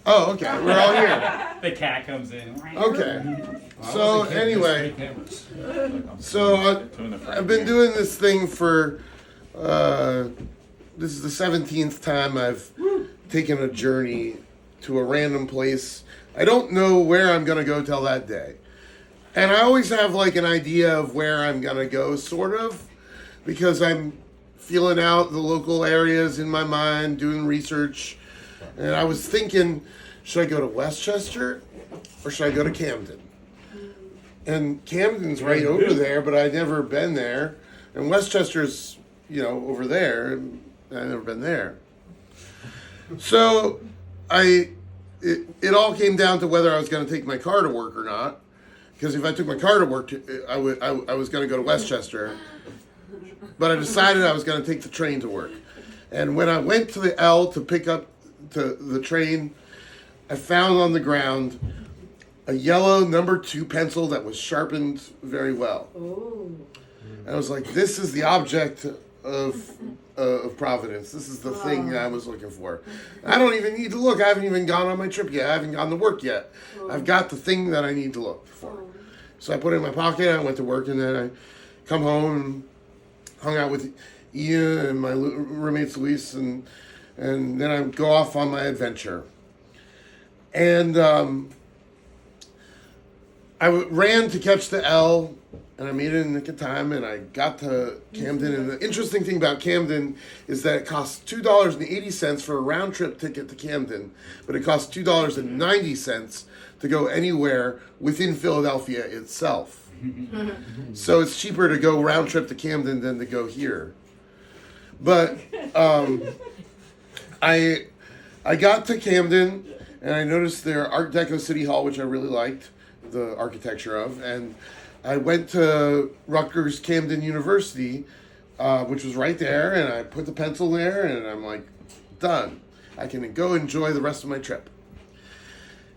Oh, okay. We're all here. The cat comes in. Okay. So anyway, I've been doing this thing for. This is the 17th time I've taken a journey to a random place. I don't know where I'm gonna go till that day, and I always have like an idea of where I'm gonna go, sort of, because I'm feeling out the local areas in my mind, doing research. And I was thinking, should I go to Westchester or should I go to Camden? And Camden's right over there, but I'd never been there. And Westchester's, over there. And I've never been there. So it all came down to whether I was going to take my car to work or not. Because if I took my car to work, I was going to go to Westchester. But I decided I was going to take the train to work. And when I went to the L to pick up the train, I found on the ground a yellow number 2 pencil that was sharpened very well. Ooh. And I was like, this is the object of Providence. This is the thing I was looking for. I don't even need to look. I haven't even gone on my trip yet. I haven't gone to work yet. I've got the thing that I need to look for. So I put it in my pocket. I went to work, and then I come home and hung out with Ian and my roommates Luis, and then I go off on my adventure. And I ran to catch the L, and I made it in the nick of time, and I got to Camden. And the interesting thing about Camden is that it costs $2.80 for a round trip ticket to Camden, but it costs $2.90 to go anywhere within Philadelphia itself. So it's cheaper to go round trip to Camden than to go here. But I got to Camden, and I noticed their Art Deco City Hall, which I really liked the architecture of, and I went to Rutgers Camden University, which was right there, and I put the pencil there, and I'm like, done. I can go enjoy the rest of my trip.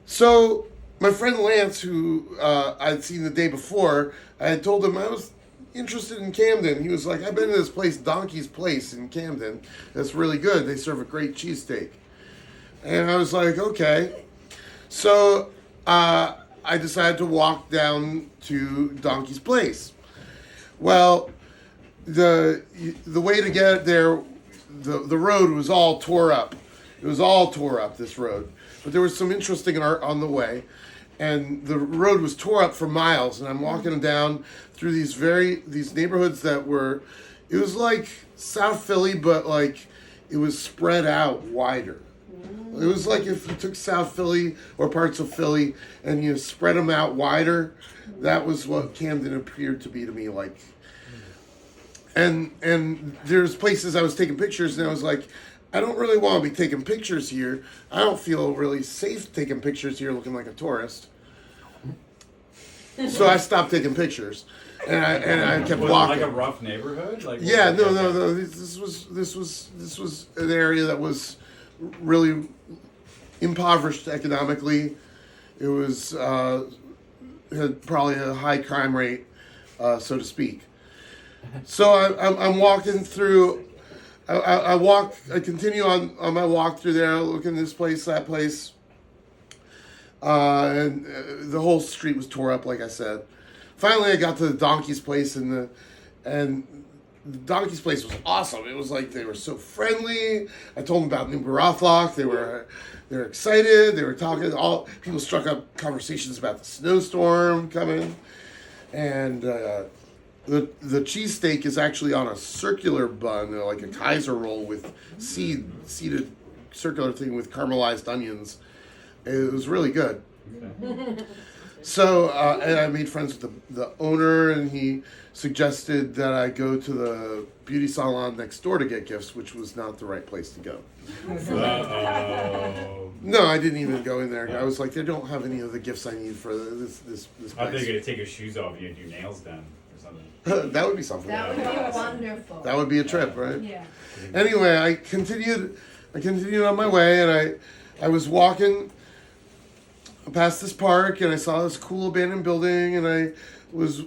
So my friend Lance, who I'd seen the day before, I had told him I was interested in Camden. He was like, I've been to this place, Donkey's Place in Camden. That's really good. They serve a great cheesesteak. And I was like, okay. So I decided to walk down to Donkey's Place. Well, the way to get there, the road was all tore up. It was all tore up, this road. But there was some interesting art on the way. And the road was tore up for miles. And I'm walking down through these neighborhoods that were, it was like South Philly, but like it was spread out wider. It was like if you took South Philly or parts of Philly and you spread them out wider. That was what Camden appeared to be to me like. And there's places I was taking pictures, and I was like, I don't really want to be taking pictures here. I don't feel really safe taking pictures here looking like a tourist. So I stopped taking pictures. And I kept walking. Like a rough neighborhood? Yeah, no. This was an area that was really impoverished economically. It was had probably a high crime rate, so to speak. So I'm walking through. I continue on my walk through there, looking this place, that place, and the whole street was tore up, like I said. Finally, I got to the Donkey's Place, and the Donkey's Place was awesome. It was like they were so friendly. I told them about Nooboorathlakh. They were excited. They were talking. All people struck up conversations about the snowstorm coming, and the cheesesteak is actually on a circular bun, like a Kaiser roll with seeded circular thing with caramelized onions. It was really good. So, and I made friends with the owner, and he suggested that I go to the beauty salon next door to get gifts, which was not the right place to go. No, I didn't even go in there. I was like, they don't have any of the gifts I need for this place. I think you're going to take your shoes off and your nails done or something. That would be something. That would be wonderful. That would be a trip, right? Yeah. Anyway, I continued on my way, and I was walking past this park, and I saw this cool abandoned building, and I was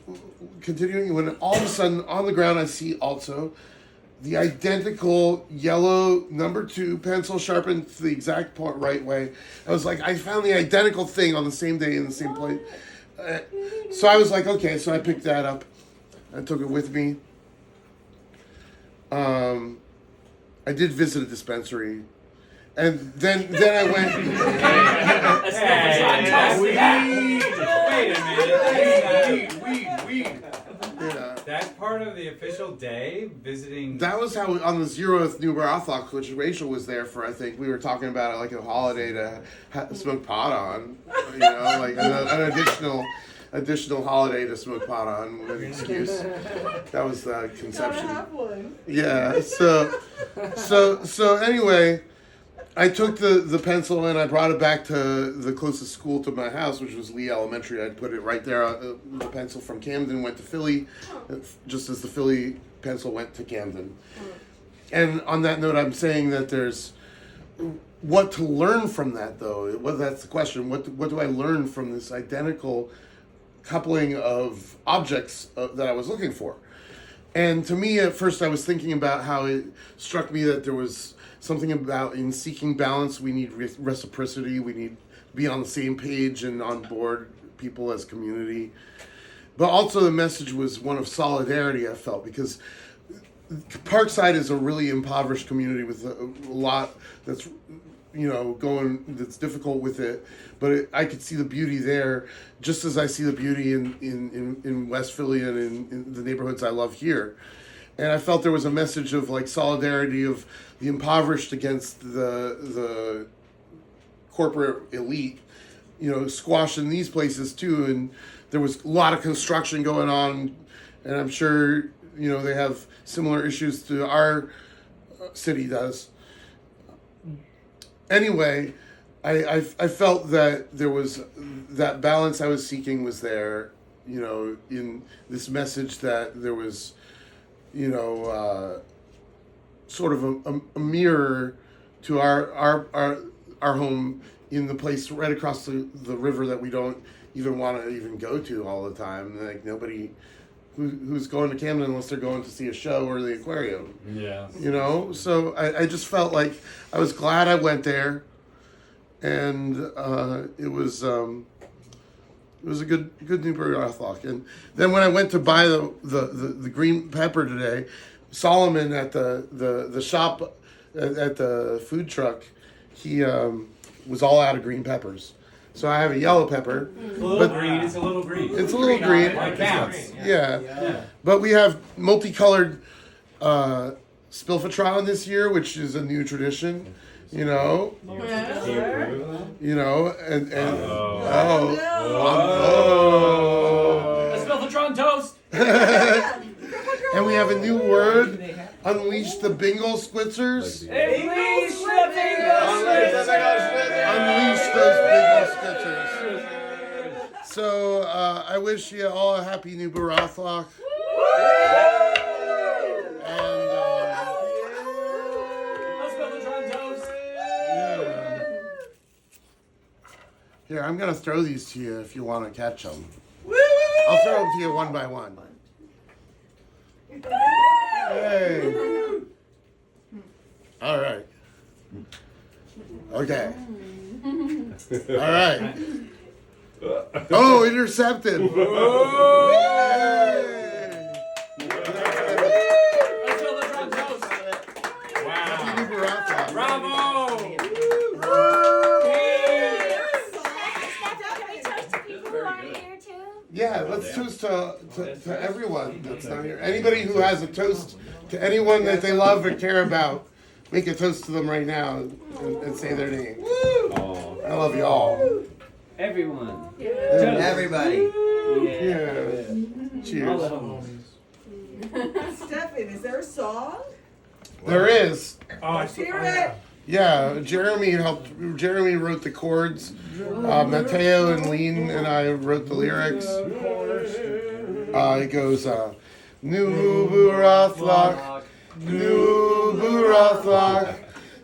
continuing when all of a sudden on the ground I see also the identical yellow number 2 pencil sharpened to the exact right way. I was like, I found the identical thing on the same day in the same place. So I was like, okay, so I picked that up. I took it with me. I did visit a dispensary. And then I went. Wait a minute. Weed. Yeah. That's part of the official day, visiting. That was how on the 0th Nooboorathlakh, which Rachel was there for. I think we were talking about it like a holiday to smoke pot on. You know, like an additional holiday to smoke pot on with an excuse. That was the conception. Gotta have one. Yeah. So anyway, I took the pencil and I brought it back to the closest school to my house, which was Lee Elementary. I put it right there. The pencil from Camden went to Philly, just as the Philly pencil went to Camden. And on that note, I'm saying that there's what to learn from that, though. Well, that's the question. What do I learn from this identical coupling of objects that I was looking for? And to me, at first, I was thinking about how it struck me that there was something about in seeking balance, we need reciprocity, we need to be on the same page and on board, people as community. But also the message was one of solidarity, I felt, because Parkside is a really impoverished community with a lot that's, that's difficult with it. But I could see the beauty there, just as I see the beauty in West Philly and in the neighborhoods I love here. And I felt there was a message of like solidarity of the impoverished against the corporate elite, squashed in these places too. And there was a lot of construction going on, and I'm sure they have similar issues to our city does. Anyway, I felt that there was that balance I was seeking was there, in this message that there was, sort of a mirror to our home in the place right across the river that we don't even want to even go to all the time. Like nobody who's going to Camden unless they're going to see a show or the aquarium. Yeah. So I just felt like I was glad I went there, and it was a good Nooboorathlakh. And then when I went to buy the green pepper today, Solomon at the shop at the food truck, he was all out of green peppers. So I have a yellow pepper. It's a little green. It's a little green. It's a little green. It counts. Yeah. But we have multicolored spilfatron this year, which is a new tradition. Do you approve of that? A spilfatron toast. And we have a new word, unleash the bingle splitzers. Unleash the bingle Unleash those bingle splitzers. So I wish you all a happy Nooboorathlakh. And here, I'm gonna throw these to you if you want to catch them. I'll throw them to you one by one. Hey. All right. Okay. All right. Oh, intercepted. Yay. Happy Nooboorathlakh. Bravo! Yeah, let's toast to everyone that's not here. Anybody who has a toast to anyone that they love or care about, make a toast to them right now and say their name. Oh. I love you all. Everyone. Everybody. Yeah. Cheers. Stefan, is there a song? There is. Let's hear it. Yeah, Jeremy wrote the chords. Mateo and Lean and I wrote the lyrics. It goes, Nooboorathlakh, Nooboorathlakh,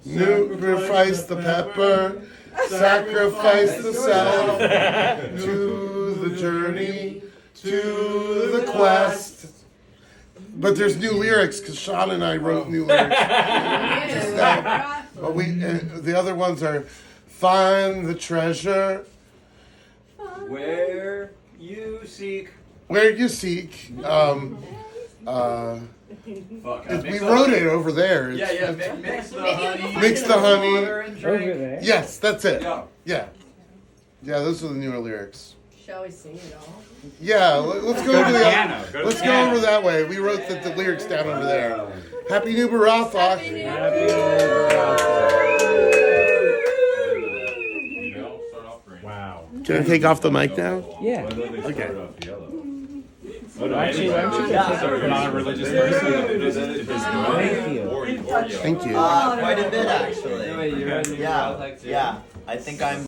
sacrifice the pepper, sacrifice the self, to the journey, to the quest. But there's new lyrics because Sean and I wrote new lyrics. But the other ones are find the treasure Where you seek. where you seek. Fuck. We wrote it over there. Yeah, yeah. Mix the honey. Mix the honey. Water and drink. Over there. Yes, that's it. Yeah. Yeah. Yeah, those are the newer lyrics. Shall we sing it all? Yeah, let's go Go over to the the piano. Go to let's the go piano. over that way. We wrote the lyrics down over there. Happy Nooboorathlakh. Happy Nooboorathlakh. Wow. Can I take off the mic now? Yeah. Okay. Oh, no, Actually, why don't you Yeah. just You're not a religious person. It is Thank you. Thank you. Quite a bit actually. Wait, you're in Yeah, Nooboorathlakh too? yeah. I think I'm